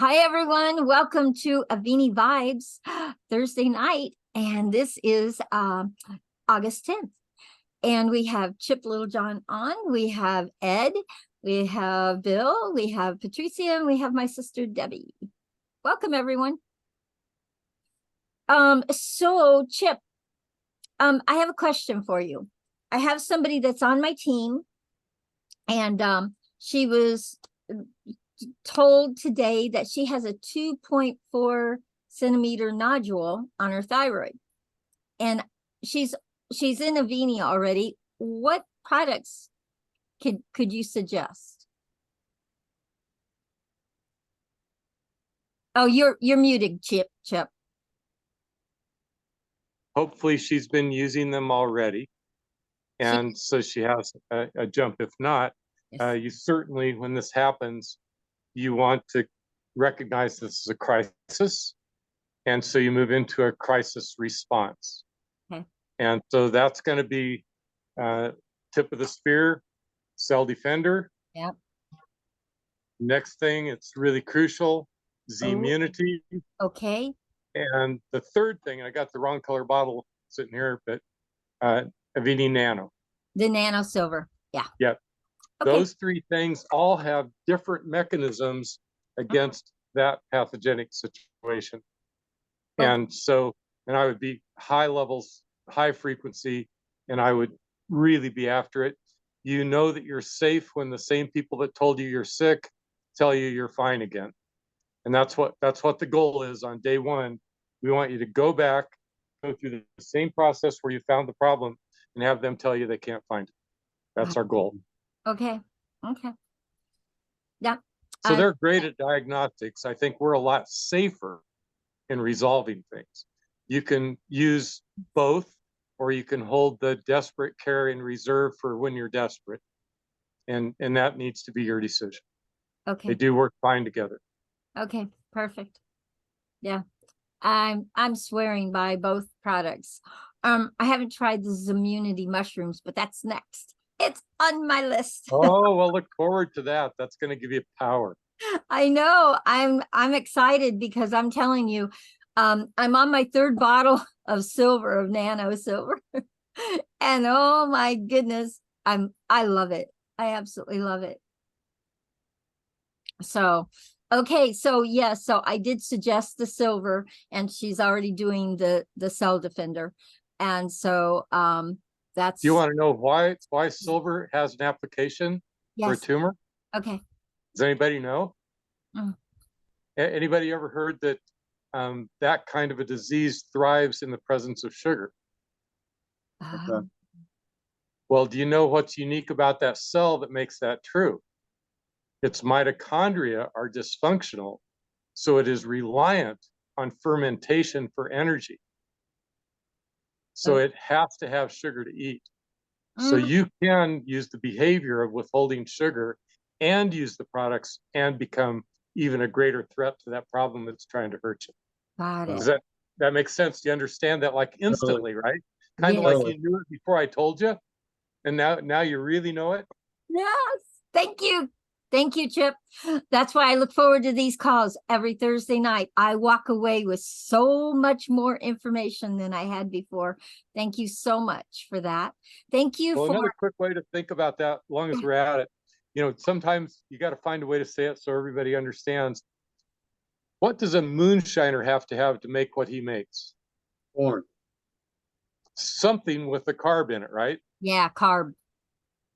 Hi, everyone. Welcome to Avini Vibes Thursday night. And this is August 10th. And we have Chip Littlejohn on. We have Ed. We have Bill. We have Patricia. And we have my sister, Debbie. Welcome, everyone. So, Chip, I have a question for you. I have somebody that's on my team. And she was told today that she has a 2.4 centimeter nodule on her thyroid, and she's in Avini already. What products could you suggest? Oh, you're muted, Chip. Hopefully she's been using them already, and so she has a jump. If not, yes. You certainly, when this happens, you want to recognize this as a crisis, and so you move into a crisis response. Okay. And so that's going to be tip of the spear, cell defender. Yep. Next thing, it's really crucial, Z immunity. Okay. And the third thing, I got the wrong color bottle sitting here, but Avini Nano. The Nano Silver. Yeah. Yep. Okay. Those three things all have different mechanisms against that pathogenic situation. And so, and I would be high levels, high frequency, and I would really be after it. You know that you're safe when the same people that told you you're sick tell you you're fine again. And that's what the goal is on day one. We want you to go back, go through the same process where you found the problem, and have them tell you they can't find it. That's our goal. Okay. Yeah. So they're great at diagnostics. I think we're a lot safer in resolving things. You can use both, or you can hold the desperate care in reserve for when you're desperate. And that needs to be your decision. Okay. They do work fine together. Okay, perfect. Yeah. I'm swearing by both products. I haven't tried the Immunity mushrooms, but that's next. It's on my list. Oh, well, look forward to that. That's going to give you power. I know. I'm excited because I'm telling you, I'm on my third bottle of silver, of Nano Silver. And oh my goodness, I love it. I absolutely love it. So, okay, so yes, so I did suggest the silver, and she's already doing the cell defender. And so that's. Do you want to know why silver has an application for a tumor? Okay. Does anybody know? Anybody ever heard that that kind of a disease thrives in the presence of sugar? Okay. Well, do you know what's unique about that cell that makes that true? Its mitochondria are dysfunctional, so it is reliant on fermentation for energy. So it has to have sugar to eat. So you can use the behavior of withholding sugar and use the products and become even a greater threat to that problem that's trying to hurt you. Got it. Does that make sense? Do you understand that like instantly, right? Kind of like you knew it before I told you, and now you really know it? Yes. Thank you. Thank you, Chip. That's why I look forward to these calls every Thursday night. I walk away with so much more information than I had before. Thank you so much for that. Thank you for another quick way to think about that, as long as we're at it. You know, sometimes you got to find a way to say it so everybody understands. What does a moonshiner have to make what he makes? Corn. Something with a carb in it, right? Yeah, carb.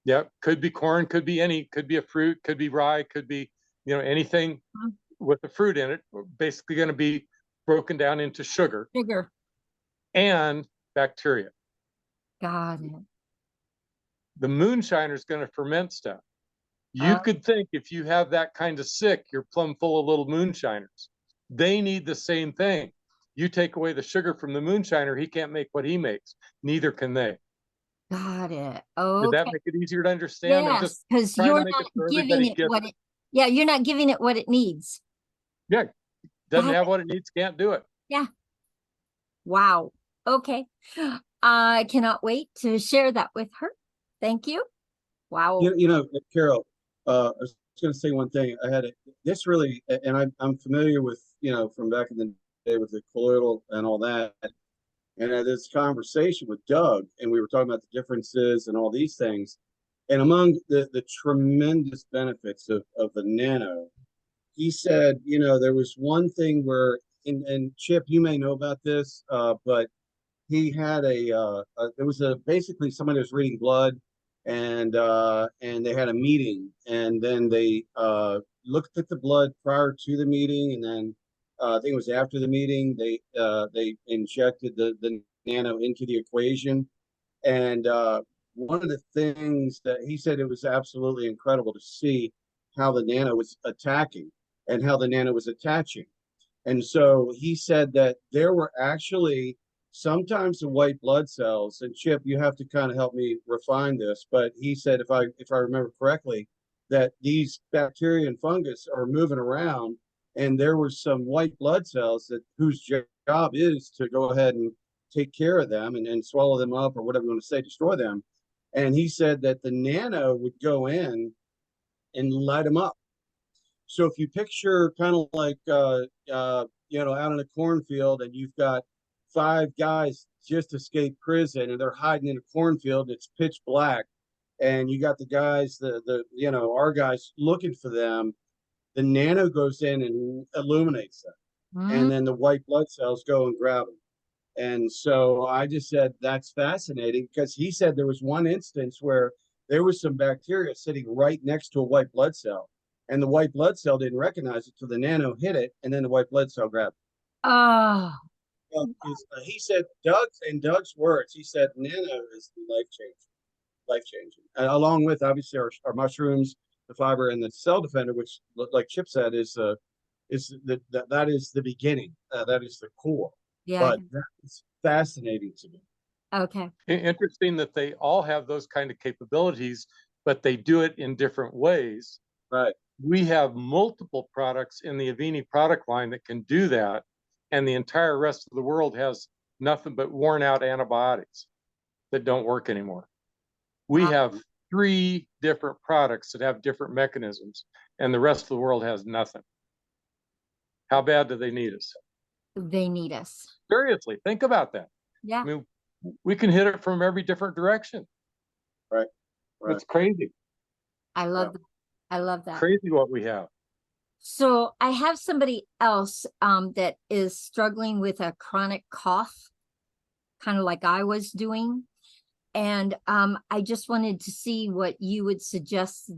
Yep, could be corn, could be could be a fruit, could be rye, could be, anything with the fruit in it. Basically going to be broken down into sugar and bacteria. Got it. The moonshiner is going to ferment stuff. You could think if you have that kind of sick, you're plumb full of little moonshiners. They need the same thing. You take away the sugar from the moonshiner, he can't make what he makes. Neither can they. Got it. Okay. Did that make it easier to understand? Yes, because you're not giving it what it. Yeah, you're not giving it what it needs. Yeah, doesn't have what it needs, can't do it. Yeah. Wow. Okay. I cannot wait to share that with her. Thank you. Wow. You know, Carol, I was going to say one thing. I had this really, and I'm familiar with, from back in the day with the colloidal and all that. And I had this conversation with Doug, and we were talking about the differences and all these things. And among the tremendous benefits of the nano, he said, there was one thing where, and Chip, you may know about this, but he had it was basically somebody was reading blood, and they had a meeting, and then they looked at the blood prior to the meeting, and then I think it was after the meeting they injected the nano into the equation. And one of the things that he said, it was absolutely incredible to see how the nano was attacking and how the nano was attaching. And so he said that there were actually sometimes the white blood cells, and Chip, you have to kind of help me refine this, but he said, if I remember correctly, that these bacteria and fungus are moving around, and there were some white blood cells that whose job is to go ahead and take care of them and swallow them up, or whatever you want to say, destroy them. And he said that the nano would go in and light them up. So if you picture kind of like out in a cornfield, and you've got 5 guys just escaped prison, and they're hiding in a cornfield, and it's pitch black, and you got the guys, our guys looking for them. The nano goes in and illuminates them, and then the white blood cells go and grab them. And so I just said, that's fascinating, because he said there was one instance where there was some bacteria sitting right next to a white blood cell, and the white blood cell didn't recognize it till the nano hit it, and then the white blood cell grabbed it. Oh. He said, Doug's words, he said, nano is life changing. Along with obviously our mushrooms, the fiber, and the cell defender, which, like Chip said, that is the beginning. That is the core. Yeah. But that's fascinating to me. Okay. Interesting that they all have those kind of capabilities, but they do it in different ways. Right. We have multiple products in the Avini product line that can do that, and the entire rest of the world has nothing but worn out antibiotics that don't work anymore. We have 3 different products that have different mechanisms, and the rest of the world has nothing. How bad do they need us? They need us. Seriously, think about that. Yeah. I mean, we can hit it from every different direction. Right. It's crazy. I love that. I love that. Crazy what we have. So I have somebody else that is struggling with a chronic cough, kind of like I was doing. And I just wanted to see what you would suggest.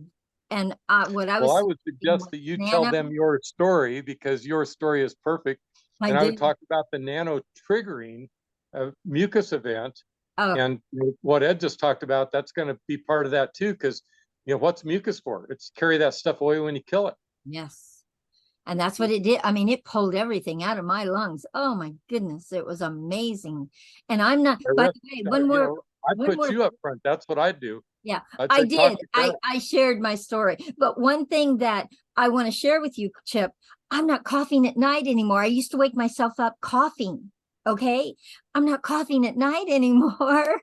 And what I was. Well, I would suggest that you tell them your story, because your story is perfect. And I would talk about the nano triggering mucus event. Oh. And what Ed just talked about, that's going to be part of that too, because what's mucus for? It's carry that stuff away when you kill it. Yes. And that's what it did. I mean, it pulled everything out of my lungs. Oh my goodness, it was amazing. And I'm not, by the way, one more. I put you up front. That's what I'd do. Yeah, I did. I shared my story. But one thing that I want to share with you, Chip, I'm not coughing at night anymore. I used to wake myself up coughing. Okay. I'm not coughing at night anymore.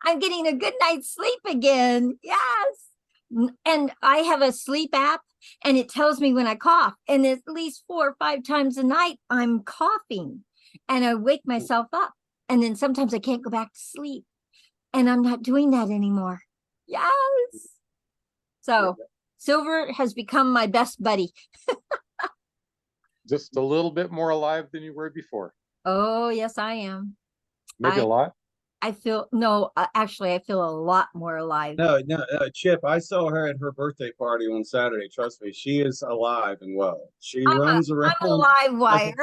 I'm getting a good night's sleep again. Yes. And I have a sleep app, and it tells me when I cough, and at least 4 or 5 times a night I'm coughing, and I wake myself up, and then sometimes I can't go back to sleep, and I'm not doing that anymore. Yes. So Silver has become my best buddy. Just a little bit more alive than you were before. Oh, yes, I am. Maybe a lot. I feel, no, actually, I feel a lot more alive. No, Chip, I saw her at her birthday party on Saturday. Trust me, she is alive and well. She runs around I'm a live wire.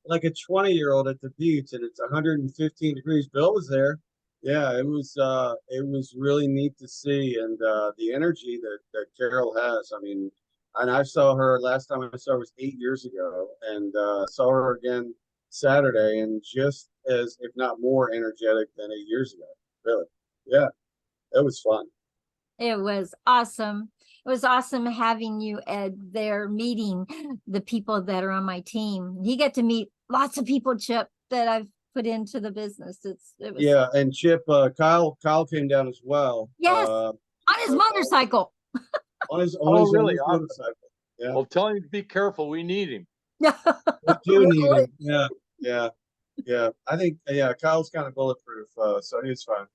like a 20-year-old at the beach, and it's 115 degrees. Bill was there. Yeah, it was really neat to see, and the energy that Carol has. I mean, and I saw her last time I saw her was 8 years ago, and saw her again Saturday, and just as, if not more, energetic than 8 years ago. Really, yeah, it was fun. It was awesome. It was awesome having you, Ed, there, meeting the people that are on my team. You get to meet lots of people, Chip, that I've put into the business. It was Yeah, and Chip, Kyle came down as well. Yes, on his motorcycle. On his really? motorcycle. Yeah, Well, tell him to be careful. We need him. we do need Really? him. Yeah, yeah, yeah. I think Kyle's kind of bulletproof, so he's fine.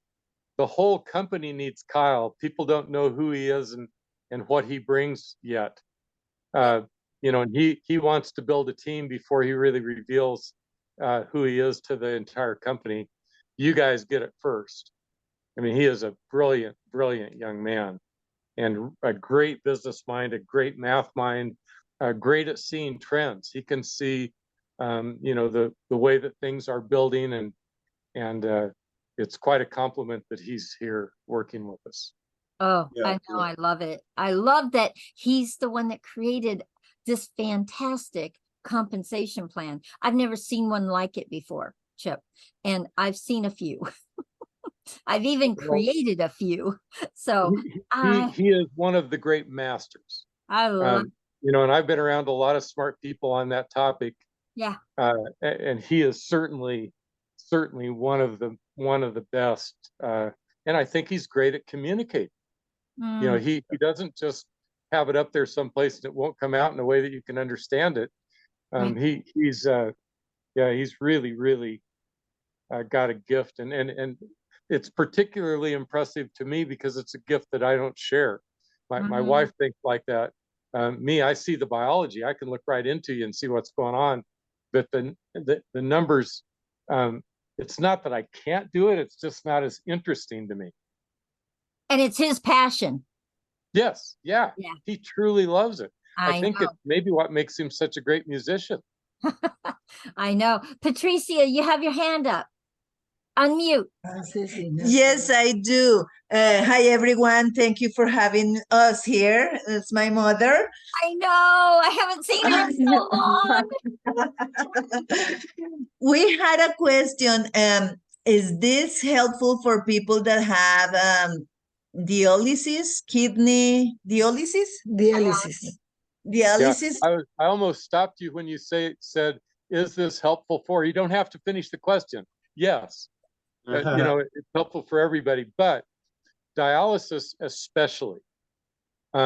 The whole company needs Kyle. People don't know who he is and what he brings yet. And he wants to build a team before he really reveals who he is to the entire company. You guys get it first. I mean, he is a brilliant, brilliant young man, and a great business mind, a great math mind, great at seeing trends. He can see, the way that things are building, and it's quite a compliment that he's here working with us. Oh, Yeah, I know. yeah. I love it. I love that he's the one that created this fantastic compensation plan. I've never seen one like it before, Chip, and I've seen a few. I've even Well, created a few. So He I he is one of the great masters. I love, And I've been around a lot of smart people on that topic, yeah. and he is certainly one of the best. And I think he's great at communicating. Mm, He doesn't just have it up there someplace and it won't come out in a way that you can understand it. right. He's really got a gift, and it's particularly impressive to me because it's a gift that I don't share. My Mm, wife thinks like that. Me, I see the biology. I can look right into you and see what's going on, but the numbers. It's not that I can't do it. It's just not as interesting to me. and it's his passion. Yes, yeah, Yeah, he truly loves it. I I think it's maybe what makes him such a great musician. know. I know. Patricia, you have your hand up. Unmute. Yes, I do. Hi, everyone. Thank you for having us here. It's my mother. I know. I haven't seen her in so long. We had a question. Is this helpful for people that have dialysis, kidney dialysis? Dialysis. Yeah, Dialysis? I almost stopped you when you said, "Is this helpful for?" You don't have to finish the question. Yes, it's helpful for everybody, but dialysis especially,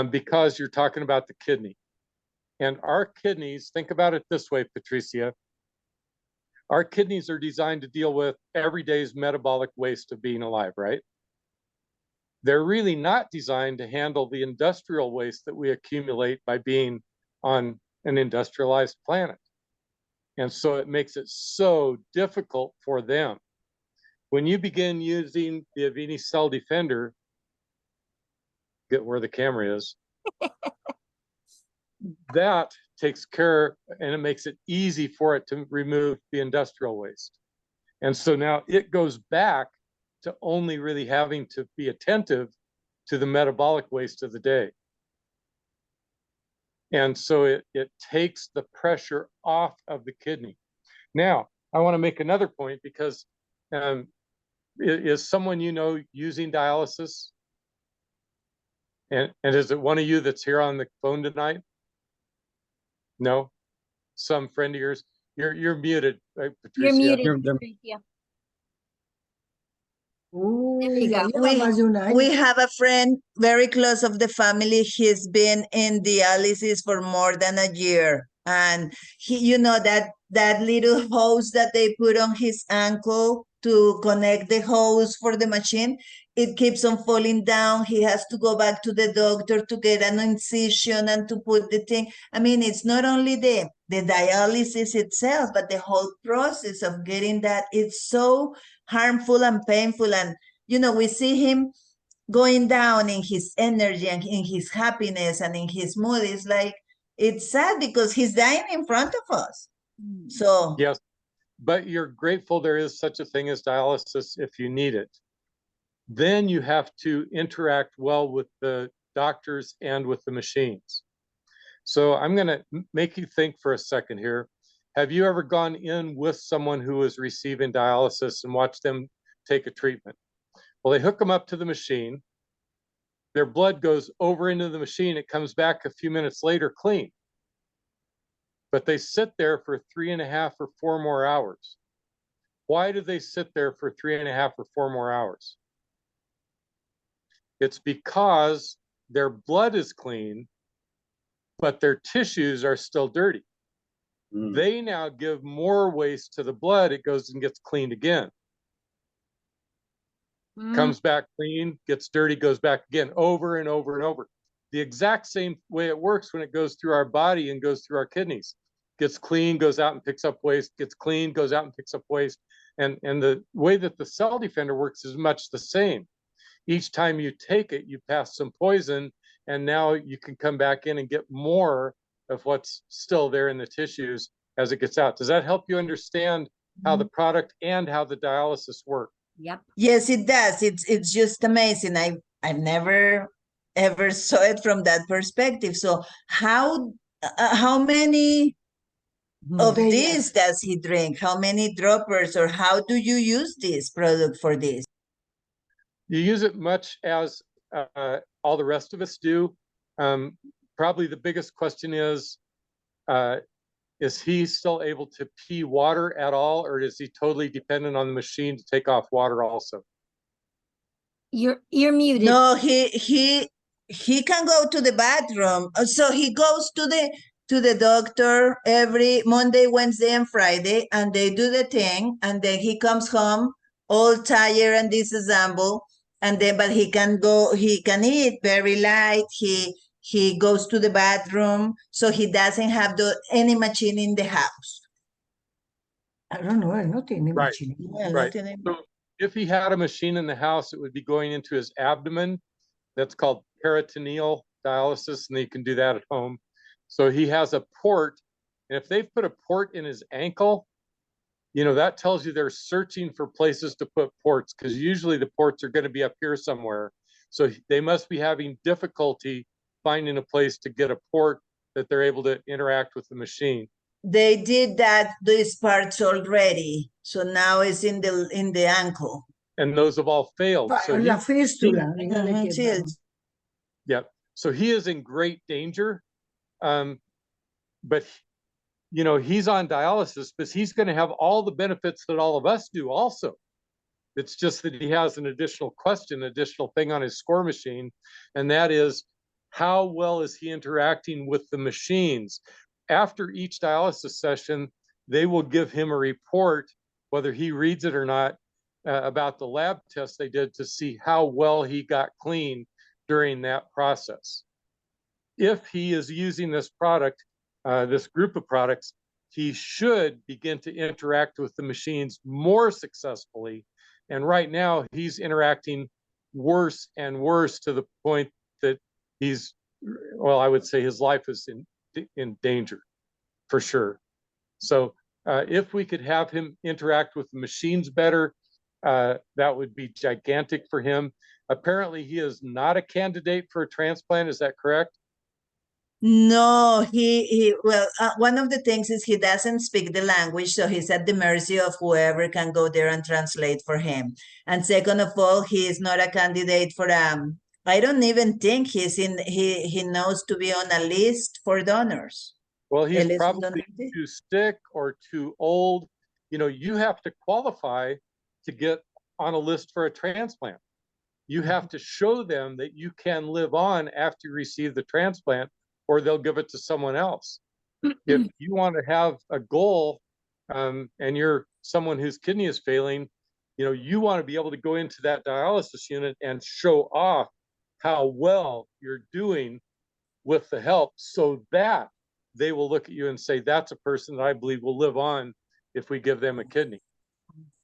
because you're talking about the kidney. And our kidneys, think about it this way, Patricia. Our kidneys are designed to deal with every day's metabolic waste of being alive, right? They're really not designed to handle the industrial waste that we accumulate by being on an industrialized planet. And so it makes it so difficult for them. When you begin using the Avini Cell Defender, get where the camera is, that takes care and it makes it easy for it to remove the industrial waste. And so now it goes back to only really having to be attentive to the metabolic waste of the day. And so it takes the pressure off of the kidney. Now, I want to make another point because is someone using dialysis? And is it one of you that's here on the phone tonight? No? Some friend of yours? You're muted, right, You're Patricia? muted, Patricia. There you go. We have a friend very close of the family. He's been in dialysis for more than a year. And that little hose that they put on his ankle to connect the hose for the machine, it keeps on falling down. He has to go back to the doctor to get an incision and to put the thing. I mean, it's not only the dialysis itself, but the whole process of getting that. It's so harmful and painful. And we see him going down in his energy and in his happiness and in his mood. It's sad because he's dying in front of us. So Yes, but you're grateful there is such a thing as dialysis if you need it. Then you have to interact well with the doctors and with the machines. So I'm going to make you think for a second here. Have you ever gone in with someone who is receiving dialysis and watched them take a treatment? Well, they hook them up to the machine. Their blood goes over into the machine. It comes back a few minutes later clean. But they sit there for 3.5 or 4 more hours. Why do they sit there for 3.5 or 4 more hours? It's because their blood is clean, but their tissues are still dirty. They now give more waste to the blood. It goes and gets cleaned again. Comes back clean, gets dirty, goes back again, over and over and over. The exact same way it works when it goes through our body and goes through our kidneys. Gets clean, goes out and picks up waste, gets clean, goes out and picks up waste. And the way that the cell defender works is much the same. Each time you take it, you pass some poison, and now you can come back in and get more of what's still there in the tissues as it gets out. Does that help you understand how the product and how the dialysis work? Yep. Yes, it does. It's just amazing. I've never ever saw it from that perspective. So how many of this does he drink? How many droppers, or how do you use this product for this? You use it much as all the rest of us do. Probably the biggest question is he still able to pee water at all, or is he totally dependent on the machine to take off water also? You're muted. No, he can go to the bathroom. So he goes to the doctor every Monday, Wednesday, and Friday, and they do the thing, and then he comes home all tired and disassembled, and then but he can eat very light. He goes to the bathroom, so he doesn't have any machine in the house. I don't know, not any Right. machine. Well, Right. not any... So if he had a machine in the house, it would be going into his abdomen. That's called peritoneal dialysis, and you can do that at home. So he has a port, and if they've put a port in his ankle, that tells you they're searching for places to put ports, because usually the ports are going to be up here somewhere. So they must be having difficulty finding a place to get a port that they're able to interact with the machine. They did these parts already, so now it's in the ankle. And those have all failed. So La fístula. Yep. So he is in great danger. But he's on dialysis, but he's going to have all the benefits that all of us do also. It's just that he has an additional thing on his score machine, and that is, how well is he interacting with the machines? After each dialysis session, they will give him a report, whether he reads it or not, about the lab tests they did to see how well he got clean during that process. If he is using this product, this group of products, he should begin to interact with the machines more successfully. And right now, he's interacting worse and worse, to the point that I would say his life is in danger, for sure. So if we could have him interact with the machines better, that would be gigantic for him. Apparently, he is not a candidate for a transplant. Is that correct? No, one of the things is he doesn't speak the language, so he's at the mercy of whoever can go there and translate for him. And second of all, he is not a candidate for I don't even think he knows to be on a list for donors. Well, he's probably too sick or too old. You have to qualify to get on a list for a transplant. You have to show them that you can live on after you receive the transplant, or they'll give it to someone else. If you want to have a goal, and you're someone whose kidney is failing, you want to be able to go into that dialysis unit and show off how well you're doing with the help, so that they will look at you and say, that's a person that I believe will live on if we give them a kidney.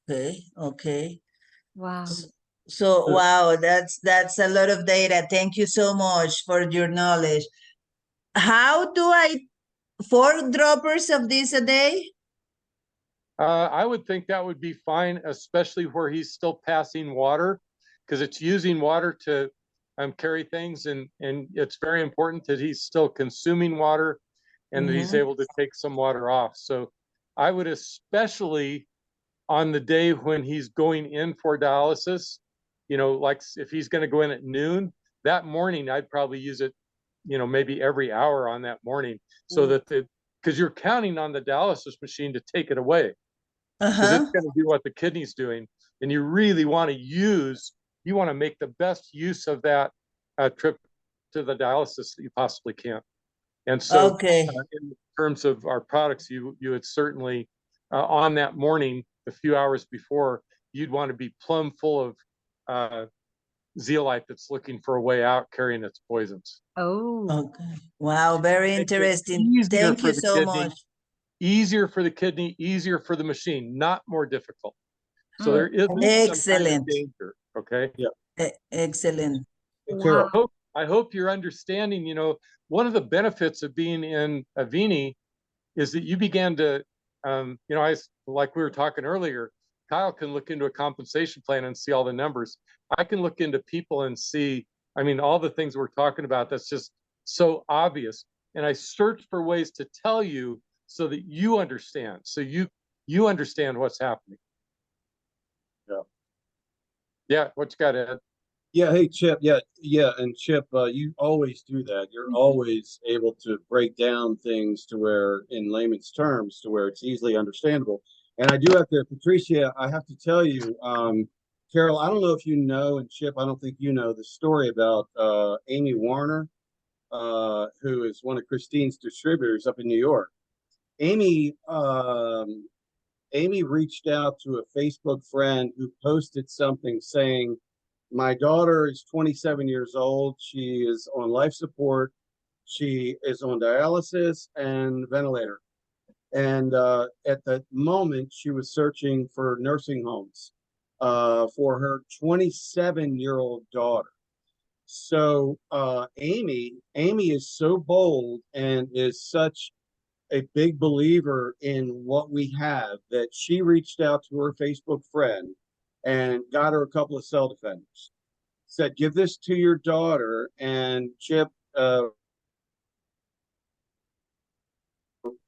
Okay. Wow. So wow, that's a lot of data. Thank you so much for your knowledge. How do 4 droppers of this a day? I would think that would be fine, especially where he's still passing water, because it's using water to carry things, and it's very important that he's still consuming water and that he's able to take some water off. So I would, especially on the day when he's going in for dialysis, like if he's going to go in at noon, that morning, I'd probably use it, maybe every hour on that morning, so that because you're counting on the dialysis machine to take it away, because it's going to do what the kidney's doing. And you really want to make the best use of that trip to the dialysis that you possibly can. And so Okay. in terms of our products, you would certainly, on that morning, a few hours before, you'd want to be plumb full of zeolite that's looking for a way out, carrying its poisons. Oh, Okay. Wow, very Makes it interesting. easier Thank for you the so kidney, much. easier for the kidney, easier for the machine, not more difficult. So mm, there isn't some kind of Excellent. danger. Okay. Excellent. Hey, wow. Carol, I hope you're understanding, one of the benefits of being in Avini is that you began to, like we were talking earlier, Kyle can look into a compensation plan and see all the numbers. I can look into people and see, all the things we're talking about, that's just so obvious. And I search for ways to tell you so that you understand, so you understand what's happening. Yeah. Yeah, what you got, Ed? yeah, hey Chip, yeah, and Chip, you always do that. You're always able to break down things to where, in layman's terms, to where it's easily understandable. And I do have to, Patricia, I have to tell you, Carol, I don't know if you know, and Chip, I don't think you know the story about Amy Warner, who is one of Christine's distributors up in New York. Amy, Amy reached out to a Facebook friend who posted something saying, my daughter is 27 years old. She is on life support. She is on dialysis and ventilator. And at the moment, she was searching for nursing homes for her 27-year-old daughter. So Amy is so bold and is such a big believer in what we have that she reached out to her Facebook friend and got her a couple of cell defenders. Said, give this to your daughter. And Chip,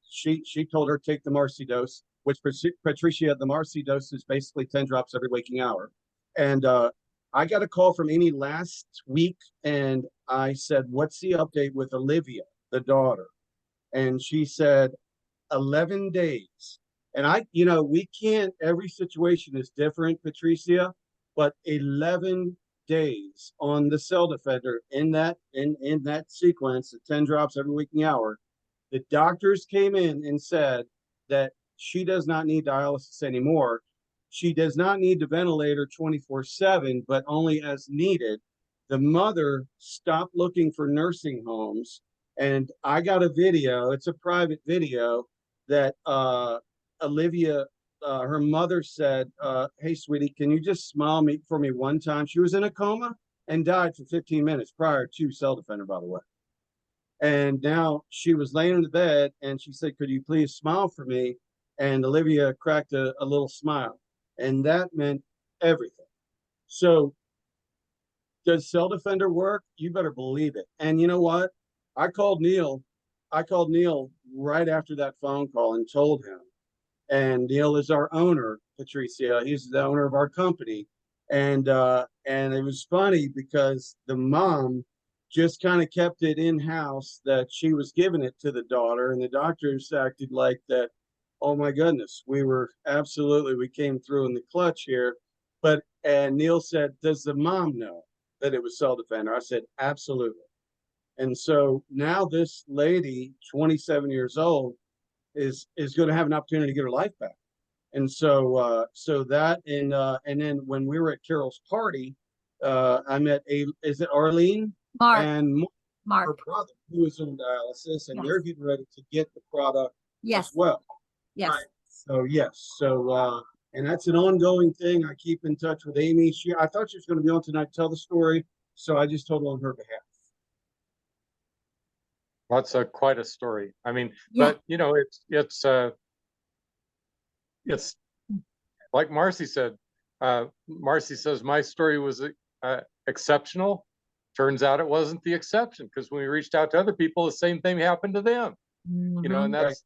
she told her take the Marcy dose, which Patricia, the Marcy dose is basically 10 drops every waking hour. And I got a call from Amy last week, and I said, what's the update with Olivia, the daughter? And she said, 11 days. And we can't, every situation is different, Patricia, but 11 days on the cell defender in that sequence of 10 drops every waking hour. The doctors came in and said that she does not need dialysis anymore. She does not need the ventilator 24/7, but only as needed. The mother stopped looking for nursing homes. And I got a video, it's a private video, that Olivia, her mother said, hey, sweetie, can you just smile for me one time? She was in a coma and died for 15 minutes prior to cell defender, by the way. And now she was laying in the bed and she said, could you please smile for me? And Olivia cracked a little smile. And that meant everything. So does cell defender work? You better believe it. And you know what? I called Neil right after that phone call and told him. And Neil is our owner, Patricia. He's the owner of our company. And it was funny because the mom just kind of kept it in-house that she was giving it to the daughter, and the doctors acted like that, oh my goodness, we came through in the clutch here. And Neil said, does the mom know that it was cell defender? I said, absolutely. And so now this lady, 27 years old, is going to have an opportunity to get her life back. And so and then when we were at Carol's party, I met is it Arlene? Mark, And her Mark. brother, who is on dialysis, and Yes. they're getting ready to get the product Yes. as well. Yes. Right. So yes. So and that's an ongoing thing. I keep in touch with Amy. I thought she was going to be on tonight to tell the story, so I just told her on her behalf. That's quite a story. Yeah. But it's like Marcy said. Marcy says my story was exceptional. Turns out it wasn't the exception, because when we reached out to other people, the same thing happened to them. And that's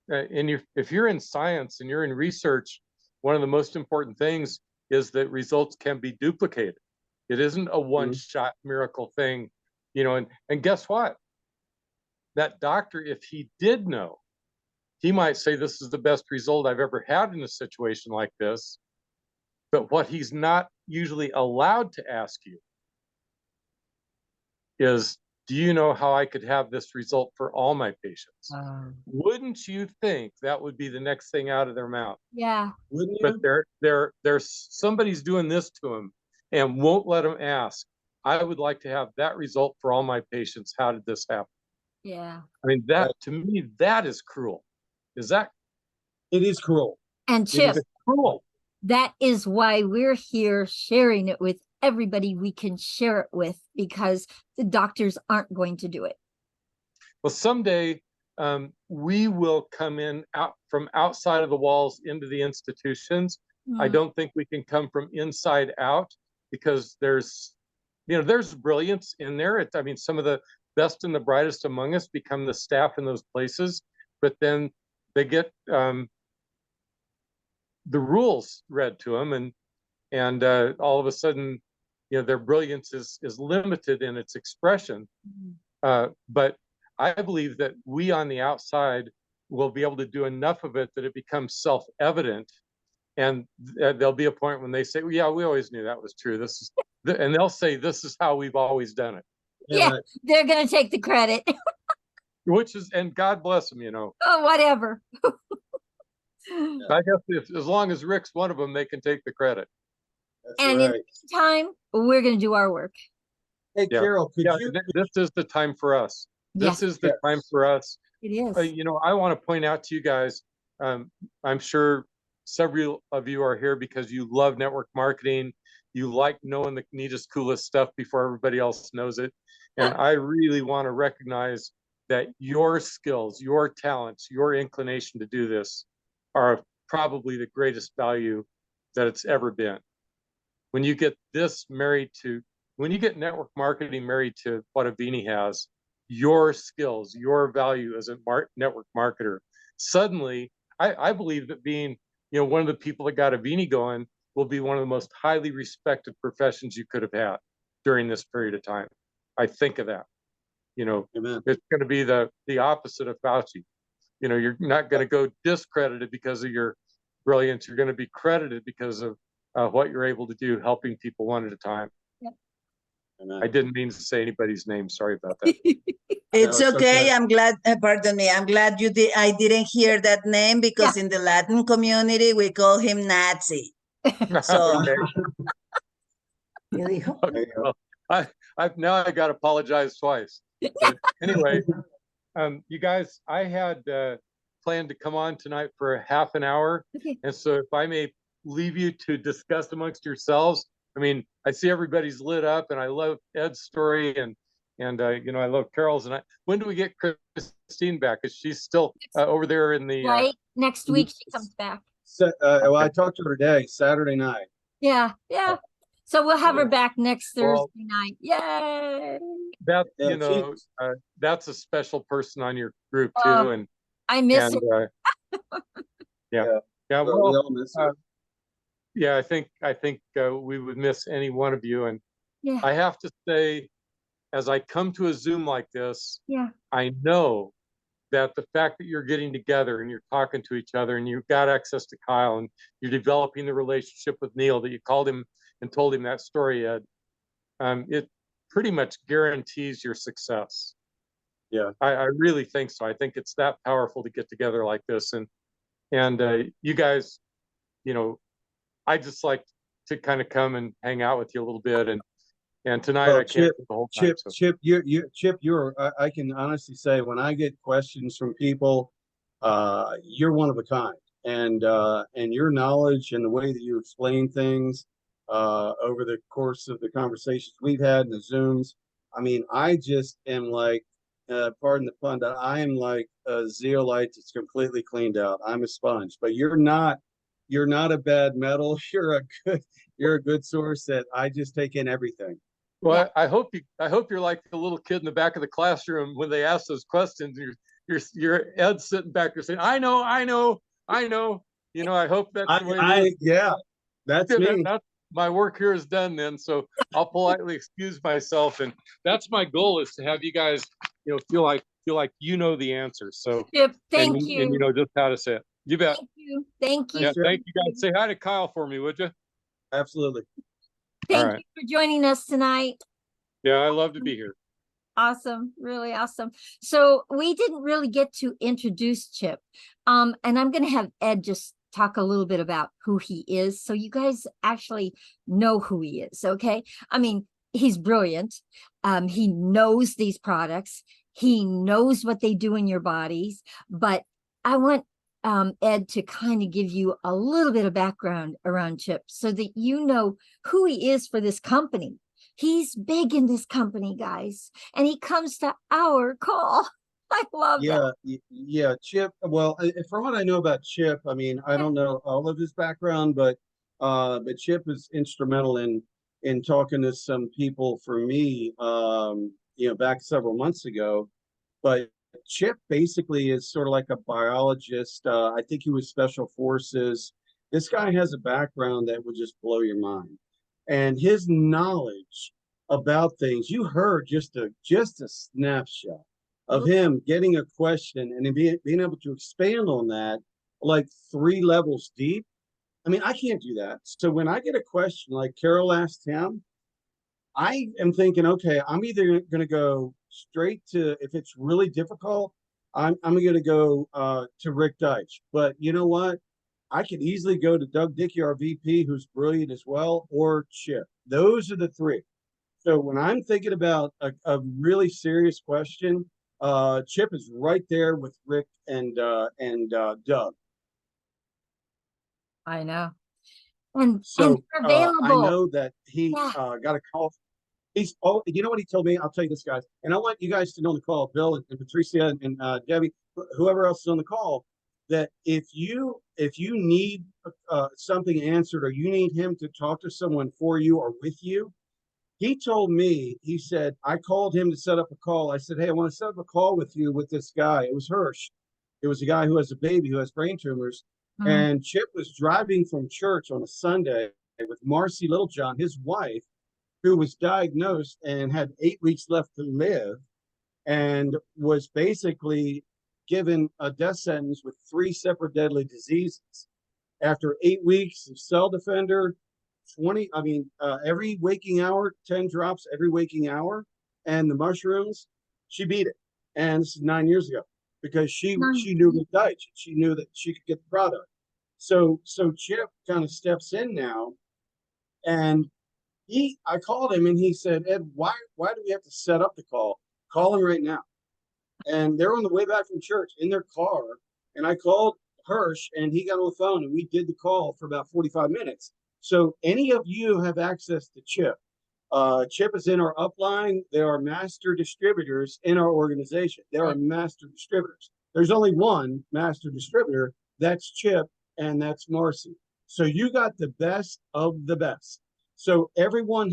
if you're in science and you're in research, one of the most important things is that results can be duplicated. It isn't a one-shot miracle thing, and guess what? That doctor, if he did know, he might say this is the best result I've ever had in a situation like this. But what he's not usually allowed to ask you is do you know how I could have this result for all my patients? Wouldn't you think that would be the next thing out of their mouth? Yeah. Wouldn't But you? there's somebody's doing this to them and won't let them ask. I would like to have that result for all my patients. How did this happen? Yeah. I mean, that to me, that is cruel. Is that It is cruel. And It Chip, is cruel? that is why we're here sharing it with everybody we can share it with, because the doctors aren't going to do it. Well, someday we will come in out from outside of the walls into the institutions. I don't think we can come from inside out, because there's brilliance in there. I mean, some of the best and the brightest among us become the staff in those places, but then they get the rules read to them, and all of a sudden, their brilliance is limited in its expression. But I believe that we on the outside will be able to do enough of it that it becomes self-evident, and there'll be a point when they say, well, yeah, we always knew that was true. And they'll say, this is how we've always done it. Yeah, they're going to take the credit. Which is, and God bless them, Oh, whatever. I guess as long as Rick's one of them, they can take the credit. That's And right. in the meantime, we're going to do our work. Hey, Yeah. Carol, could you? This is the time for us. This is the time for us. It is. I want to point out to you guys, I'm sure several of you are here because you love network marketing. You like knowing the neatest, coolest stuff before everybody else knows it. And I really want to recognize that your skills, your talents, your inclination to do this are probably the greatest value that it's ever been. When you get when you get network marketing married to what Avini has, your skills, your value as a network marketer, suddenly, I believe that being, one of the people that got Avini going will be one of the most highly respected professions you could have had during this period of time. I think of that. Amen. It's going to be the opposite of Fauci. You're not going to go discredited because of your brilliance. You're going to be credited because of what you're able to do, helping people one at a time. Yep. Amen. I didn't mean to say anybody's name. Sorry about that. It's No, it's okay. okay. I'm glad, pardon me. I'm glad I didn't hear that name, because in the Latin community, we call him Nazi. So, Okay. There you go. Well, now I got to apologize twice. But anyway, you guys, I had planned to come on tonight for a half an hour. Okay. And so if I may leave you to discuss amongst yourselves. I mean, I see everybody's lit up, and I love Ed's story, and I love Carol's. And when do we get Christine back? Is she still over there in the Right. Next week she comes back. So, well, I talked to her today, Saturday night. Yeah. So we'll have her back next Thursday Well, night. Yay! That Yeah, that's a special person on your group too, and I miss and her. yeah. we Well, all miss her. yeah, I think we would miss any one of you, and Yeah. I have to say, as I come to a Zoom like this, Yeah. I know that the fact that you're getting together and you're talking to each other and you've got access to Kyle and you're developing the relationship with Neil, that you called him and told him that story, Ed, it pretty much guarantees your success. Yeah. I really think so. I think it's that powerful to get together like this. And you guys, I just like to kind of come and hang out with you a little bit. And tonight I can't do the whole time. So. Chip, I can honestly say, when I get questions from people, you're one of a kind, and your knowledge and the way that you explain things over the course of the conversations we've had and the Zooms. I mean, I just am like, pardon the pun, that I am like a zeolite that's completely cleaned out. I'm a sponge, but you're not a bad metal. You're a good source that I just take in everything. Well, yeah. I hope you're like the little kid in the back of the classroom when they ask those questions. You're Ed sitting back there saying, I know. I hope that's the way. Yeah, that's me. My work here is done then, so I'll politely excuse myself, and that's my goal, is to have you guys, feel like you know the answer. So Chip, thank you. And you know just how to say it. You bet. Thank you. Yeah, thank you guys. Say hi to Kyle for me, would you? Absolutely. Thank you for joining us tonight. Yeah, I love to be here. Awesome, really awesome. So we didn't really get to introduce Chip. And I'm gonna have Ed just talk a little bit about who he is, so you guys actually know who he is, okay? I mean, he's brilliant. He knows these products. He knows what they do in your bodies, but I want Ed to kind of give you a little bit of background around Chip so that you know who he is for this company. He's big in this company, guys, and he comes to our call. I love that. Yeah, Chip. Well, from what I know about Chip, I mean, I don't know all of his background, but Chip is instrumental in talking to some people for me, back several months ago. But Chip basically is sort of like a biologist. I think he was special forces. This guy has a background that would just blow your mind, and his knowledge about things. You heard just a snapshot of him getting a question and then being able to expand on that like 3 levels deep. I mean, I can't do that. So when I get a question like Carol asked him, I am thinking, okay, I'm either going to go straight to, if it's really difficult, I'm going to go to Rick Deitch. But you know what? I could easily go to Doug Dickey, our VP, who's brilliant as well, or Chip. Those are the 3. So when I'm thinking about a really serious question, Chip is right there with Rick and Doug. I know. And So they're I available. know that he Yeah. got a call. You know what he told me? I'll tell you this, guys. And I want you guys to know on the call, Bill and Patricia and Debbie, whoever else is on the call, that if you need something answered or you need him to talk to someone for you or with you, he told me, he said, I called him to set up a call. I said, hey, I want to set up a call with you with this guy. It was Hirsch. It was a guy who has a baby who has brain tumors. And Chip was driving from church on a Sunday with Marcy Littlejohn, his wife, who was diagnosed and had 8 weeks left to live and was basically given a death sentence with 3 separate deadly diseases. After 8 weeks of cell defender, every waking hour, 10 drops every waking hour, and the mushrooms, she beat it. And this is 9 years ago because she knew the diet. She knew that she could get the product. So Chip kind of steps in now, and I called him and he said, Ed, why do we have to set up the call? Call him right now. And they're on the way back from church in their car, and I called Hirsch and he got on the phone and we did the call for about 45 minutes. So any of you have access to Chip. Chip is in our upline. There are master distributors in our organization. There are master distributors. There's only one master distributor. That's Chip, and that's Marcy. So you got the best of the best. So everyone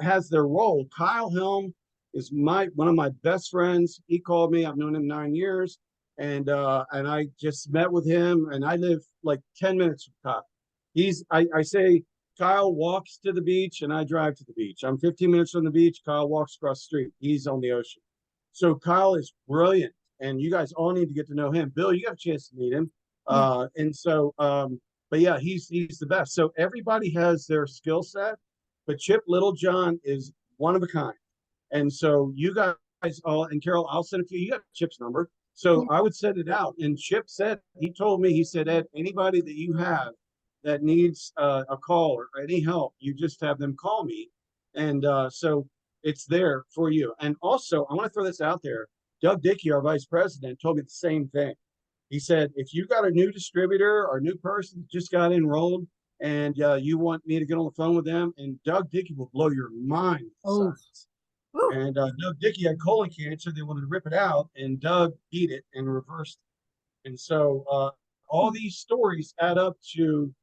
has their role. Kyle Helm is one of my best friends. He called me. I've known him 9 years, and I just met with him. And I live like 10 minutes from Kyle. I say Kyle walks to the beach and I drive to the beach. I'm 15 minutes from the beach. Kyle walks across the street. He's on the ocean. So Kyle is brilliant, and you guys all need to get to know him. Bill, you got a chance to meet him. But yeah, he's the best. So everybody has their skill set, but Chip Littlejohn is one of a kind. And so you guys all, and Carol, I'll send it to you. You got Chip's number. So I would send it out. And Chip said, he told me, he said, Ed, anybody that you have that needs a call or any help, you just have them call me. And so it's there for you. And also, I want to throw this out there. Doug Dickey, our vice president, told me the same thing. He said, if you got a new distributor or a new person just got enrolled and you want me to get on the phone with them, and Doug Dickey will blow your mind. And Doug Dickey had colon cancer. They wanted to rip it out, and Doug beat it and reversed it. And so all these stories add up to,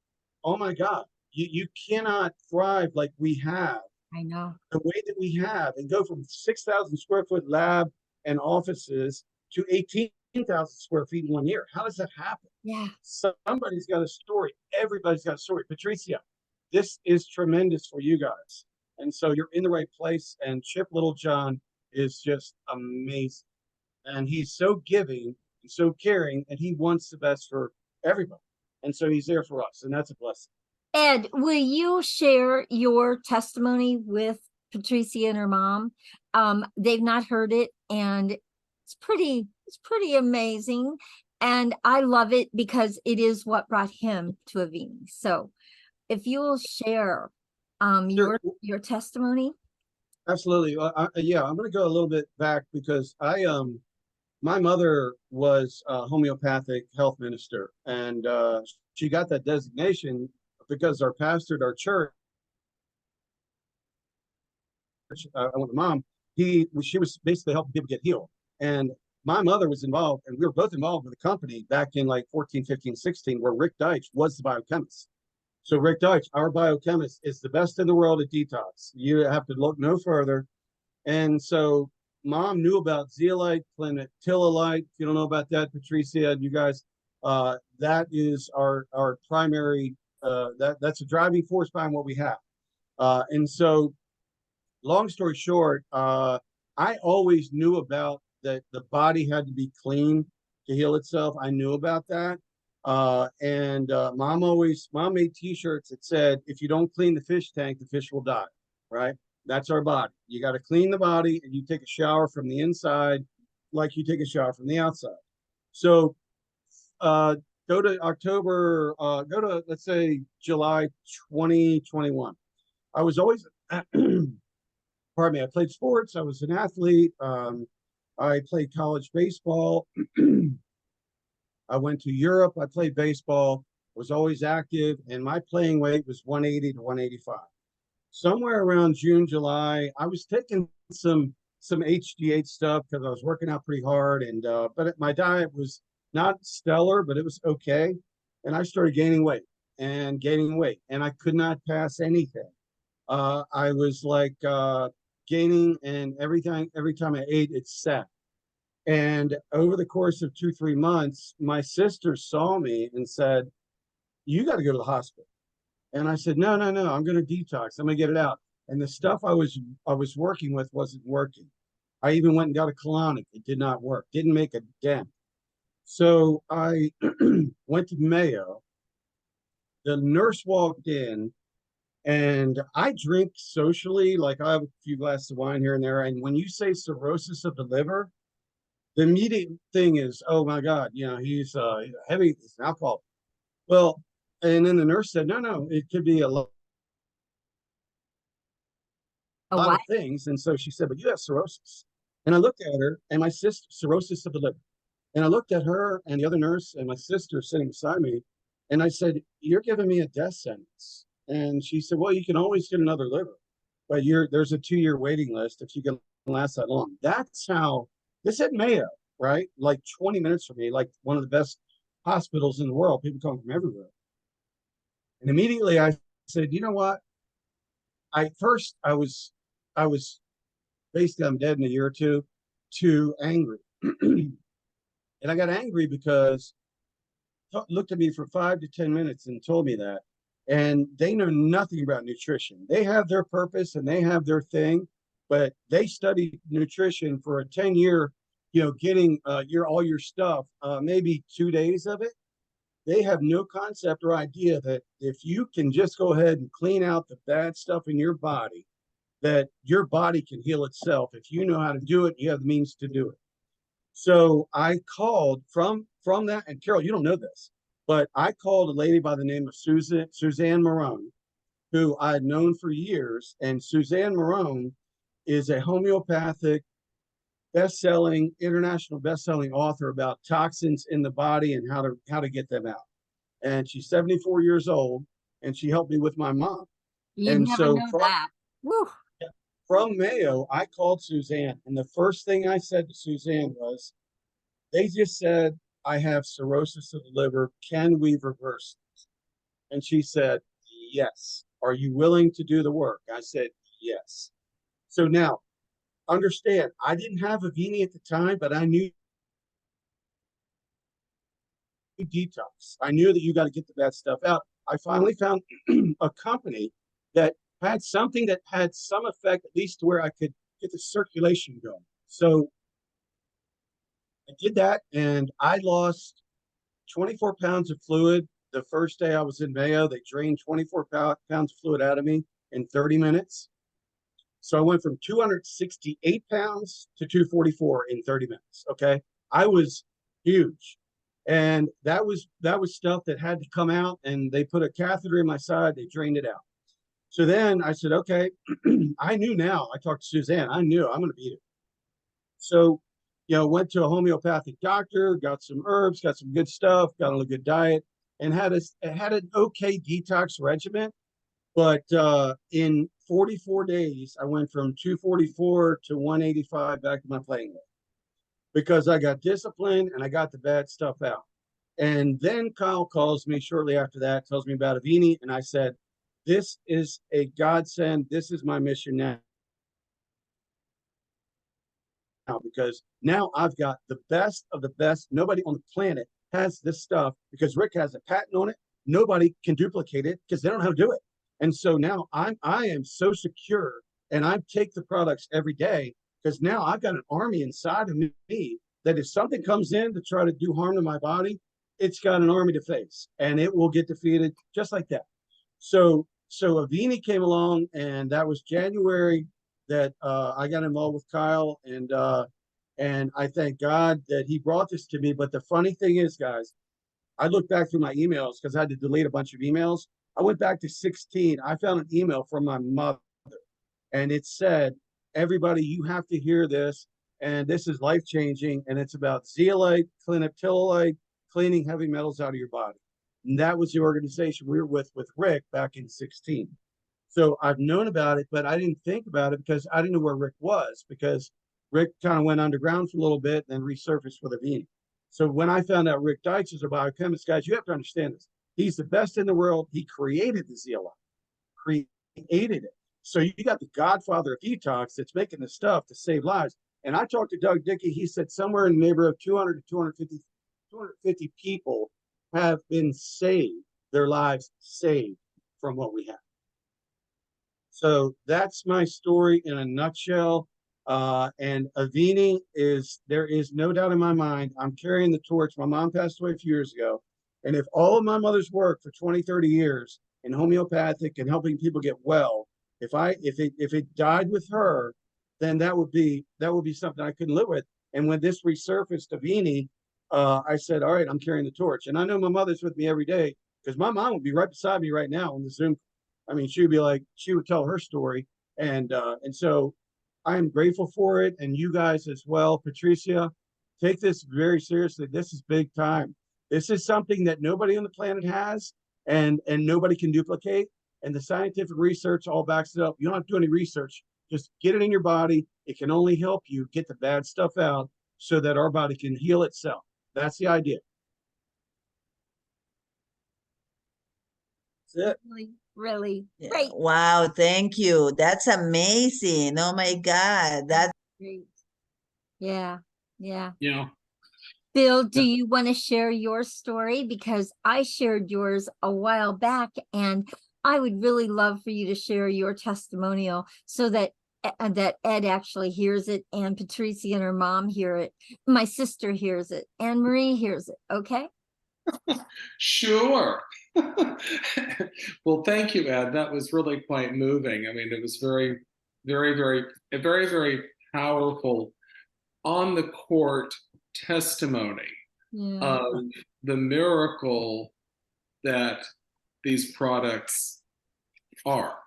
oh my God, you cannot thrive like we have. I know. The way that we have, and go from 6,000 square foot lab and offices to 18,000 square feet in 1 year. How does that happen? Yeah. Somebody's got a story. Everybody's got a story. Patricia, this is tremendous for you guys. And so you're in the right place. And Chip Littlejohn is just amazing. And he's so giving and so caring, and he wants the best for everybody. And so he's there for us, and that's a blessing. Ed, will you share your testimony with Patricia and her mom? they've not heard it, and it's pretty amazing. And I love it because it is what brought him to Avini. So if you will share your testimony. Absolutely. Yeah, I'm going to go a little bit back because my mother was a homeopathic health minister, and she got that designation because our pastor at our church, I went with mom, she was basically helping people get healed. And my mother was involved, and we were both involved with a company back in like 14, 15, 16, where Rick Deitch was the biochemist. So Rick Deitch, our biochemist, is the best in the world at detox. You have to look no further. And so mom knew about zeolite, planetilolite. If you don't know about that, Patricia, you guys, that is our primary, that's a driving force behind what we have. And so long story short, I always knew about that the body had to be clean to heal itself. I knew about that. Mom made t-shirts that said, if you don't clean the fish tank, the fish will die, right? That's our body. You got to clean the body, and you take a shower from the inside like you take a shower from the outside. So go to October, let's say July 2021. I was always, pardon me, I played sports. I was an athlete. I played college baseball. I went to Europe. I played baseball, was always active, and my playing weight was 180 to 185. Somewhere around June, July, I was taking some HGH stuff because I was working out pretty hard, and but my diet was not stellar, but it was okay. And I started gaining weight, and I could not pass anything. I was like gaining, and every time I ate, it sat. And over the course of 2, 3 months, my sister saw me and said, "You got to go to the hospital." And I said, "No, I'm going to detox. I'm going to get it out." And the stuff I was working with wasn't working. I even went and got a colonic. It did not work. Didn't make a dent. So I went to Mayo. The nurse walked in, and I drink socially. Like, I have a few glasses of wine here and there. And when you say cirrhosis of the liver, the immediate thing is, oh my God, he's heavy, it's an alcohol. Well, and then the nurse said, no, it could be a lot of things. And so she said, but you have cirrhosis. And I looked at her, and my sister, cirrhosis of the liver. And I looked at her and the other nurse and my sister sitting beside me. And I said, "You're giving me a death sentence." And she said, "Well, you can always get another liver, but there's a 2-year waiting list if you can last that long." That's how this at Mayo, right? Like 20 minutes from me, like one of the best hospitals in the world. People come from everywhere. And immediately I said, "You know what? I was basically, I'm dead in a year or two, too angry." And I got angry because looked at me for 5 to 10 minutes and told me that. And they know nothing about nutrition. They have their purpose and they have their thing, but they studied nutrition for a 10-year, getting all your stuff, maybe 2 days of it. They have no concept or idea that if you can just go ahead and clean out the bad stuff in your body, that your body can heal itself. If you know how to do it, you have the means to do it. So I called from that, and Carol, you don't know this, but I called a lady by the name of Suzanne Marone, who I had known for years. And Suzanne Marone is a homeopathic international best-selling author about toxins in the body and how to get them out. And she's 74 years old, and she helped me with my mom. You never know that. Woo. From Mayo, I called Suzanne, and the first thing I said to Suzanne was, they just said, "I have cirrhosis of the liver. Can we reverse this?" And she said, "Yes. Are you willing to do the work?" I said, "Yes." So now, understand, I didn't have Avini at the time, but I knew detox. I knew that you got to get the bad stuff out. I finally found a company that had something that had some effect, at least to where I could get the circulation going. So I did that, and I lost 24 pounds of fluid. The first day I was in Mayo, they drained 24 pounds of fluid out of me in 30 minutes. So I went from 268 pounds to 244 in 30 minutes. Okay. I was huge. And that was stuff that had to come out, and they put a catheter in my side, they drained it out. So then I said, okay, I knew now. I talked to Suzanne, I knew I'm going to beat it. So, went to a homeopathic doctor, got some herbs, got some good stuff, got on a good diet, and had an okay detox regimen. But in 44 days, I went from 244 to 185 back to my playing weight because I got disciplined and I got the bad stuff out. And then Kyle calls me shortly after that, tells me about Avini, and I said, this is a godsend. This is my mission now. Because now I've got the best of the best. Nobody on the planet has this stuff because Rick has a patent on it. Nobody can duplicate it because they don't know how to do it. And so now I am so secure, and I take the products every day because now I've got an army inside of me that if something comes in to try to do harm to my body, it's got an army to face, and it will get defeated just like that. So Avini came along, and that was January that I got involved with Kyle, and I thank God that he brought this to me. But the funny thing is, guys, I looked back through my emails because I had to delete a bunch of emails. I went back to 16. I found an email from my mother, and it said, everybody, you have to hear this, and this is life-changing, and it's about zeolite, clinoptilolite, cleaning heavy metals out of your body. And that was the organization we were with Rick back in 16. So I've known about it, but I didn't think about it because I didn't know where Rick was, because Rick kind of went underground for a little bit and then resurfaced with Avini. So when I found out Rick Deitch is a biochemist, guys, you have to understand this. He's the best in the world. He created the zeolite, created it. So you got the godfather of detox that's making the stuff to save lives. And I talked to Doug Dickey. He said somewhere in the neighborhood of 200 to 250 people have been saved, their lives saved from what we have. So that's my story in a nutshell. And Avini there is no doubt in my mind, I'm carrying the torch. My mom passed away a few years ago. And if all of my mother's work for 20, 30 years in homeopathic and helping people get well, if it died with her, then that would be something I couldn't live with. And when this resurfaced Avini, I said, all right, I'm carrying the torch. And I know my mother's with me every day because my mom would be right beside me right now on the Zoom. I mean, she would tell her story. And so I am grateful for it. And you guys as well. Patricia, take this very seriously. This is big time. This is something that nobody on the planet has and nobody can duplicate. And the scientific research all backs it up. You don't have to do any research. Just get it in your body. It can only help you get the bad stuff out so that our body can heal itself. That's the idea. That's it. Really, really Yeah. great. Wow, thank you. That's amazing. Oh my God. That's Great. Yeah. Yeah. Yeah. Bill, do you want to share your story? Because I shared yours a while back, and I would really love for you to share your testimonial so that Ed actually hears it, and Patricia and her mom hear it. My sister hears it, and Marie hears it. Okay. Sure. Well, thank you, Ed. That was really quite moving. I mean, it was very, very, very powerful on the court testimony Yeah. of the miracle that these products are,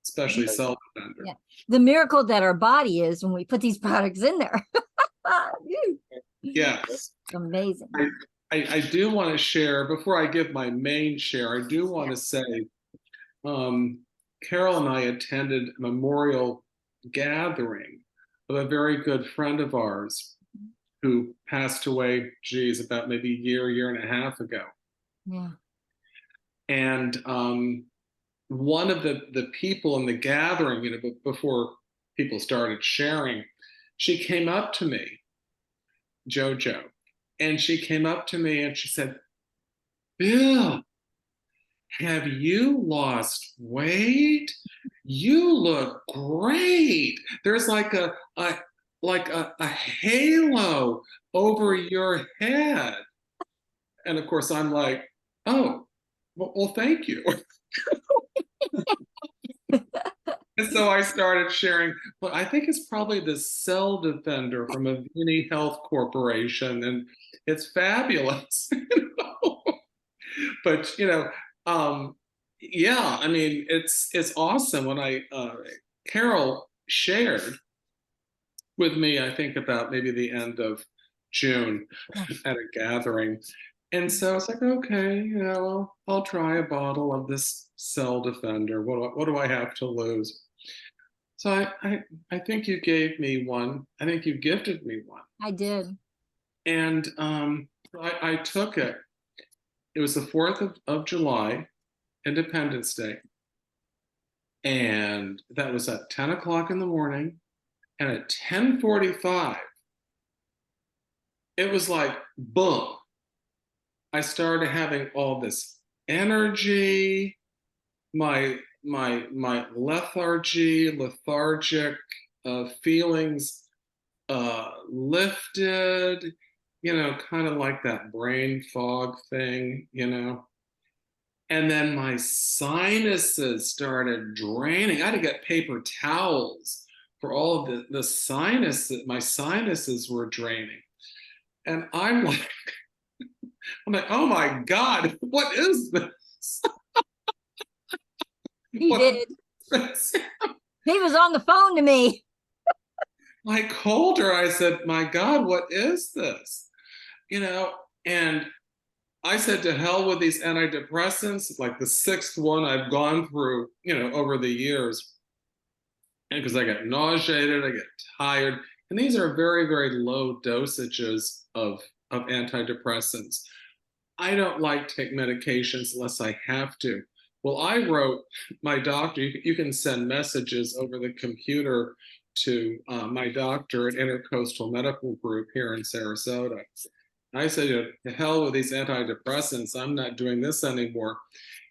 especially Cell Defender. Yeah. The miracle that our body is when we put these products in there. Yes. Amazing. I do want to share, before I give my main share, I do want to say, Carol and I attended a memorial gathering of a very good friend of ours who passed away, about maybe a year and a half ago. Yeah. And one of the people in the gathering, before people started sharing, she came up to me, JoJo, and she came up to me and she said, Bill, have you lost weight? You look great. There's like a halo over your head. And of course I'm like, oh, well thank you. And so I started sharing, well, I think it's probably the Cell Defender from Avini Health Corporation, and it's fabulous. But yeah, I mean, it's awesome when Carol shared with me, I think about maybe the end of June at a gathering. And so it's like, okay, I'll try a bottle of this Cell Defender. What do I have to lose? So I think you gave me one. I think you gifted me one. I did. And I took it. It was the 4th of July, Independence Day. And that was at 10 o'clock in the morning. And at 10:45, it was like, boom. I started having all this energy, my lethargic feelings lifted, kind of like that brain fog thing, And then my sinuses started draining. I had to get paper towels for all of the sinuses. My sinuses were draining. And I'm like, oh my God, what is this? He What did. is this? He was on the phone to me. I called her. I said, my God, what is this? And I said, to hell with these antidepressants, like the 6th one I've gone through, over the years. And because I get nauseated, I get tired. And these are very, very low dosages of antidepressants. I don't like to take medications unless I have to. Well, I wrote my doctor, you can send messages over the computer to my doctor at Intercoastal Medical Group here in Sarasota. I said, to hell with these antidepressants, I'm not doing this anymore.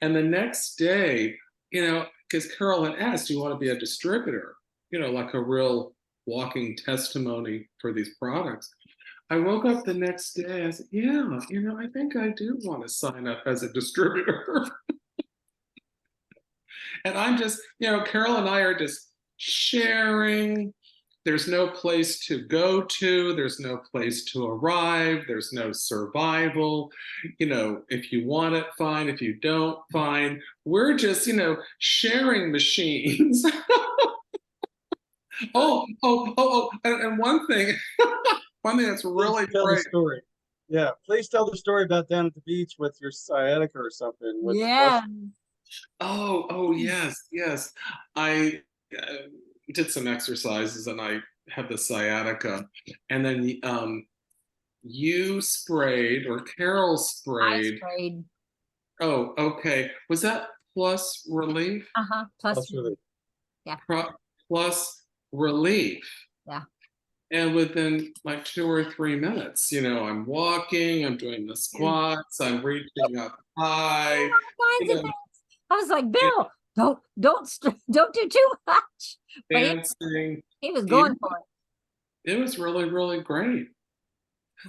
And the next day, because Carol had asked, do you want to be a distributor? Like a real walking testimony for these products. I woke up the next day, I said, yeah, I think I do want to sign up as a distributor. And I'm just, Carol and I are just sharing. There's no place to go to. There's no place to arrive. There's no survival. If you want it, fine. If you don't, fine. We're just, sharing machines. And one thing that's really Please tell great. the story. Yeah, please tell the story about down at the beach with your sciatica or something. With Yeah. Oh, yes. I did some exercises and I had the sciatica, and then you sprayed, or Carol I sprayed. sprayed. Oh, okay. Was that Plus Relief? Plus really. Yeah. Plus Relief. Yeah. And within like 2 or 3 minutes, I'm walking, I'm doing the squats, I'm reaching up high. All kinds of things. I was like, Bill, don't do too much. But Dancing. he was going for it. It was really, really great.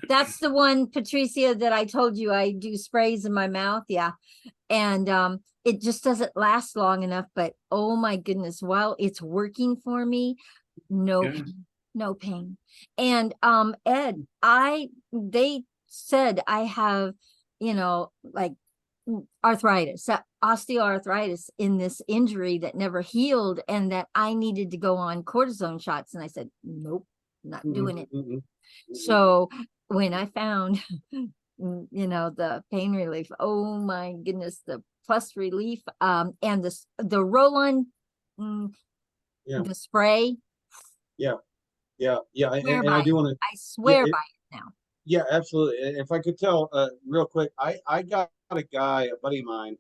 That's the one, Patricia, that I told you I do sprays in my mouth. Yeah. And it just doesn't last long enough. But oh my goodness, while it's working for me, no pain. And Ed, they said I have, like arthritis, osteoarthritis in this injury that never healed, and that I needed to go on cortisone shots. And I said, nope, not doing it. So when I found, the pain relief, oh my goodness, the Plus Relief, and the roll-on, the spray. Yeah. And I I do want to. I swear by it now. Yeah, absolutely. And if I could tell real quick, I got a guy, a buddy of mine,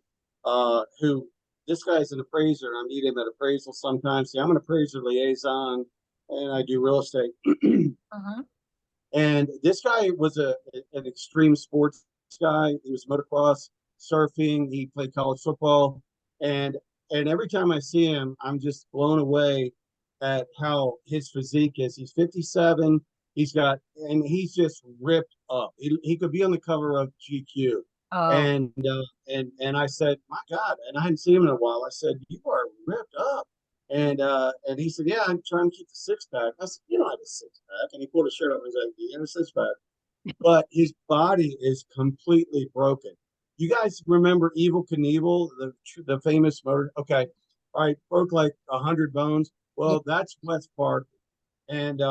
who, this guy's an appraiser, and I meet him at appraisal sometimes. See, I'm an appraiser liaison, and I do real estate. And this guy was an extreme sports guy. He was motocross, surfing. He played college football, and every time I see him, I'm just blown away at how his physique is. He's 57. And he's just ripped up. He could be on the cover of GQ. Oh. And I said, my God, and I hadn't seen him in a while. I said, you are ripped up. And he said, yeah, I'm trying to keep the six pack. I said, you don't have a six pack. And he pulled his shirt up and was like, you have a six pack. But his body is completely broken. You guys remember Evel Knievel, the famous motor? Okay. All right. Broke like 100 bones. Well, that's Wes Parker. And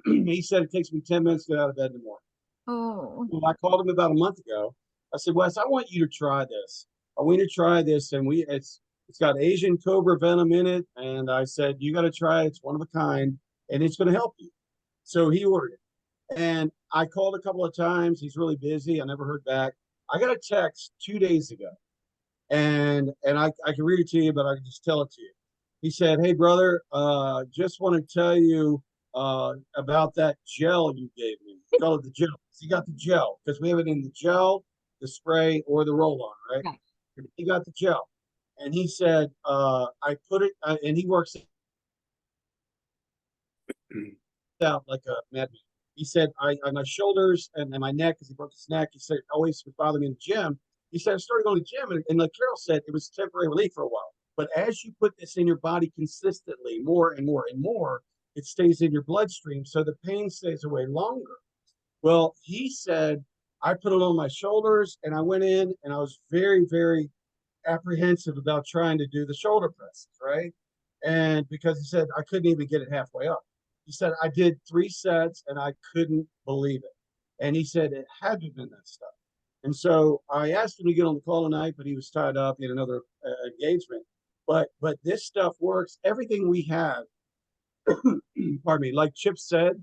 he said it takes me 10 minutes to get out of bed in the morning. Oh, Well, I called him about a month ago. I said, Wes, I want you to try this. I want you to try this. And it's got Asian cobra venom in it. And I said, you got to try it. It's one of a kind and it's going to help you. So he ordered it. And I called a couple of times. He's really busy. I never heard back. I got a text 2 days ago. And I can read it to you, but I can just tell it to you. He said, hey, brother, just want to tell you about that gel you gave me. Call it the gel. He got the gel because we have it in the gel, the spray, or the roll-on, right? okay. He got the gel. And he said, I put it, and he works out like a madman. He said, on my shoulders and my neck, because he broke his neck, he said, always would bother me in the gym. He said, I started going to the gym, and like Carol said, it was temporary relief for a while. But as you put this in your body consistently, more and more and more, it stays in your bloodstream, so the pain stays away longer. Well, he said, I put it on my shoulders, and I went in, and I was very, very apprehensive about trying to do the shoulder presses, right? And because he said I couldn't even get it halfway up. He said I did 3 sets, and I couldn't believe it. And he said it had to have been that stuff. And so I asked him to get on the call tonight, but he was tied up. He had another engagement. But this stuff works. Everything we have, pardon me, like Chip said,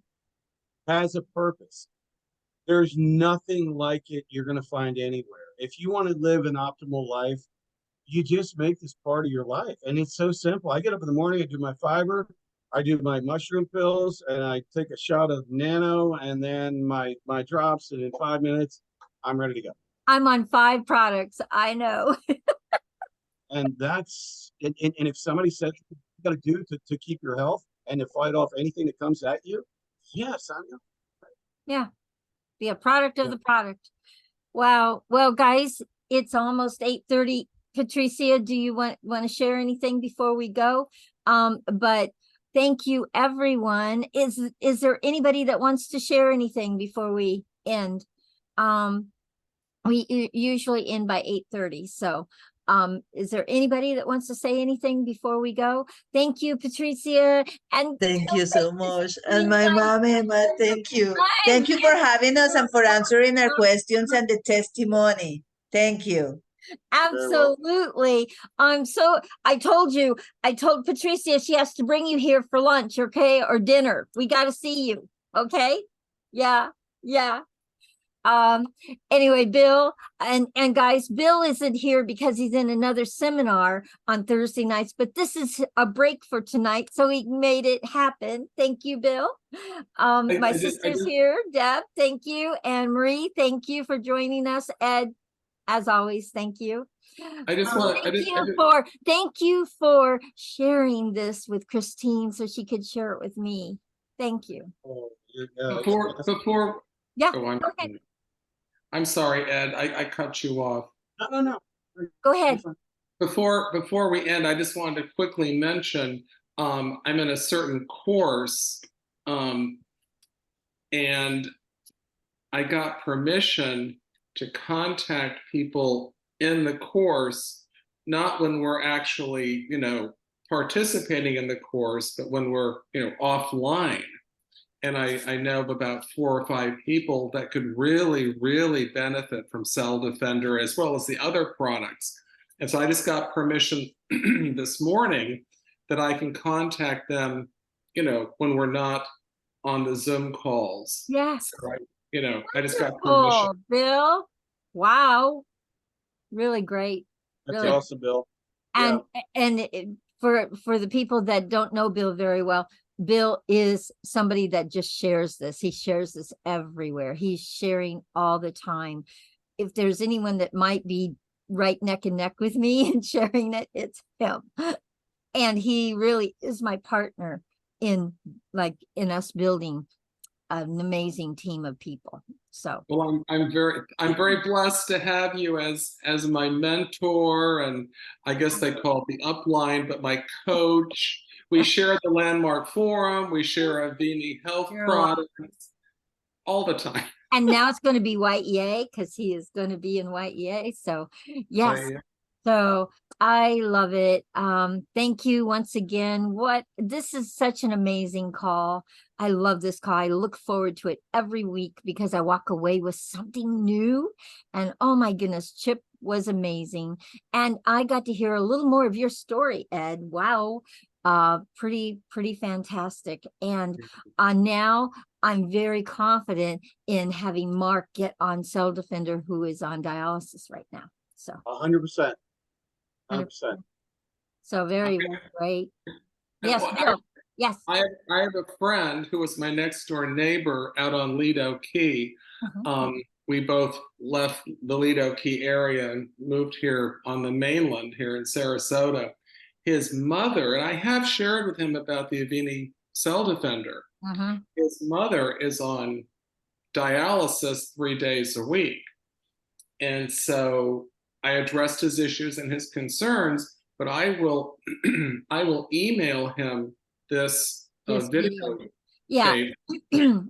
has a purpose. There's nothing like it you're going to find anywhere. If you want to live an optimal life, you just make this part of your life. And it's so simple. I get up in the morning, I do my fiber, I do my mushroom pills, and I take a shot of nano and then my drops, and in 5 minutes, I'm ready to go. I'm on 5 products. I know. And that's, and if somebody says you got to do to keep your health and to fight off anything that comes at you, yes, I know. Yeah. Be a product of the product. Wow. Well, guys, it's almost 8:30. Patricia, do you want to share anything before we go? But thank you, everyone. Is there anybody that wants to share anything before we end? We usually end by 8:30. So is there anybody that wants to say anything before we go? Thank you, Patricia. And Thank you so much. And my mom, Emma, thank you. Thank you for having us and for answering our questions and the testimony. Thank you. absolutely. I told Patricia she has to bring you here for lunch, okay? Or dinner. We got to see you. Okay. Yeah. Yeah. Anyway, Bill and guys, Bill isn't here because he's in another seminar on Thursday nights, but this is a break for tonight, so he made it happen. Thank you, Bill. My sister's here. Deb, thank you. And Marie, thank you for joining us. Ed, as always, thank you. Thank you for sharing this with Christine so she could share it with me. Thank you. Before Yeah. oh, I'm sorry, Ed, I cut you off. No. Go ahead. Before we end, I just wanted to quickly mention I'm in a certain course, and I got permission to contact people in the course, not when we're actually, participating in the course, but when we're, offline. And I know of about 4 or 5 people that could really, really benefit from Cell Defender as well as the other products. And so I just got permission this morning that I can contact them, when we're not on the Zoom calls. Yes. So I just got permission. Bill. Wow. Really great. That's really awesome, Bill. And for the people that don't know Bill very well, Bill is somebody that just shares this. He shares this everywhere. He's sharing all the time. If there's anyone that might be right neck and neck with me and sharing it, it's him. And he really is my partner in us building an amazing team of people. So well, I'm very blessed to have you as my mentor, and I guess they call it the upline, but my coach. We share the Landmark Forum. We share Avini health You're products all the time. And now it's going to be YEA because he is going to be in YEA. So yes. Yeah. So I love it. Thank you once again. This is such an amazing call. I love this call. I look forward to it every week because I walk away with something new. And oh my goodness, Chip was amazing. And I got to hear a little more of your story, Ed. Wow. Pretty fantastic. And now I'm very confident in having Mark get on Cell Defender, who is on dialysis right now. So 100%. 100%. so very great. Yes, Well, Bill. Yes. I have a friend who was my next door neighbor out on Lido Key. We both left the Lido Key area and moved here on the mainland here in Sarasota. His mother, and I have shared with him about the Avini Cell Defender. His mother is on dialysis 3 days a week. And so I addressed his issues and his concerns, but I will I will email him this video. Yeah. tape.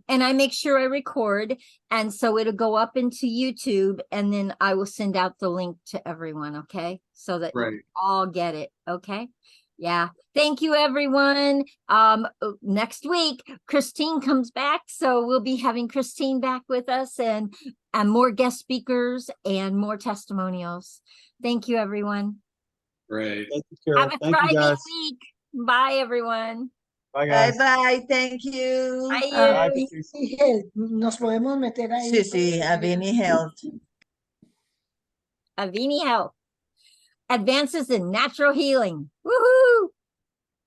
And I make sure I record, and so it'll go up into YouTube, and then I will send out the link to everyone, okay? So that Right. you all get it, okay? Yeah. Thank you, everyone. Next week, Christine comes back, so we'll be having Christine back with us, and more guest speakers and more testimonials. Thank you, everyone. Right. Thank you, Carol. Have a Thank you, Friday guys. week. Bye, everyone. Bye, Bye guys. bye, thank you. Bye, Bye, you. Patricia. Nos podemos meter ahí. Sí, sí, Avini Health. Avini Health. Advances in natural healing. Woohoo!